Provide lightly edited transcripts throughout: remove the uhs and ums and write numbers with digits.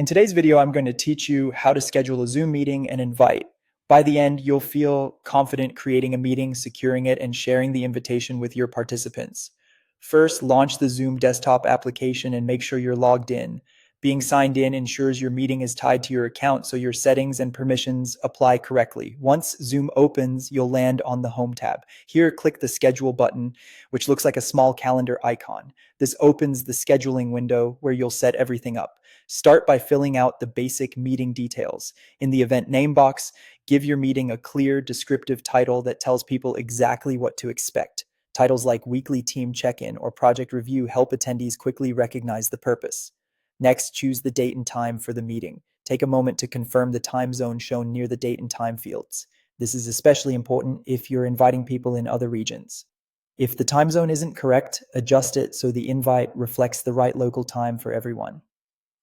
In today's video, I'm going to teach you how to schedule a Zoom meeting and invite. By the end, you'll feel confident creating a meeting, securing it, and sharing the invitation with your participants. First, launch the Zoom desktop application and make sure you're logged in. Being signed in ensures your meeting is tied to your account so your settings and permissions apply correctly. Once Zoom opens, you'll land on the Home tab. Here, click the Schedule button, which looks like a small calendar icon. This opens the scheduling window where you'll set everything up. Start by filling out the basic meeting details. In the event name box, give your meeting a clear, descriptive title that tells people exactly what to expect. Titles like Weekly Team Check-in or Project Review help attendees quickly recognize the purpose. Next, choose the date and time for the meeting. Take a moment to confirm the time zone shown near the date and time fields. This is especially important if you're inviting people in other regions. If the time zone isn't correct, adjust it so the invite reflects the right local time for everyone.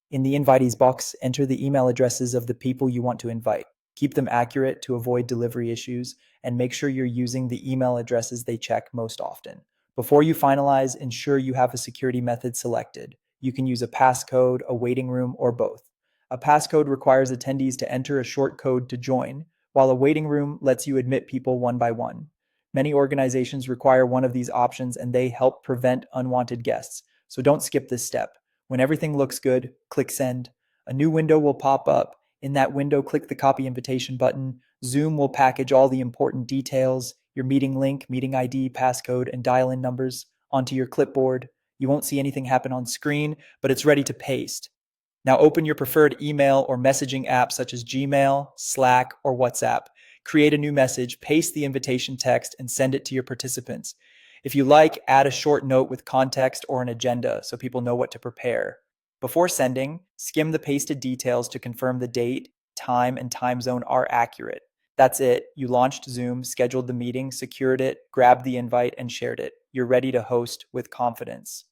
In the invitees box, enter the email addresses of the people you want to invite. Keep them accurate to avoid delivery issues, and make sure you're using the email addresses they check most often. Before you finalize, ensure you have a security method selected. You can use a passcode, a waiting room, or both. A passcode requires attendees to enter a short code to join, while a waiting room lets you admit people one by one. Many organizations require one of these options and they help prevent unwanted guests, so don't skip this step. When everything looks good, click send. A new window will pop up. In that window, click the copy invitation button. Zoom will package all the important details, your meeting link, meeting ID, passcode, and dial-in numbers onto your clipboard. You won't see anything happen on screen, but it's ready to paste. Now open your preferred email or messaging app such as Gmail, Slack, or WhatsApp. Create a new message, paste the invitation text, and send it to your participants. If you like, add a short note with context or an agenda so people know what to prepare. Before sending, skim the pasted details to confirm the date, time, and time zone are accurate. That's it. You launched Zoom, scheduled the meeting, secured it, grabbed the invite, and shared it. You're ready to host with confidence.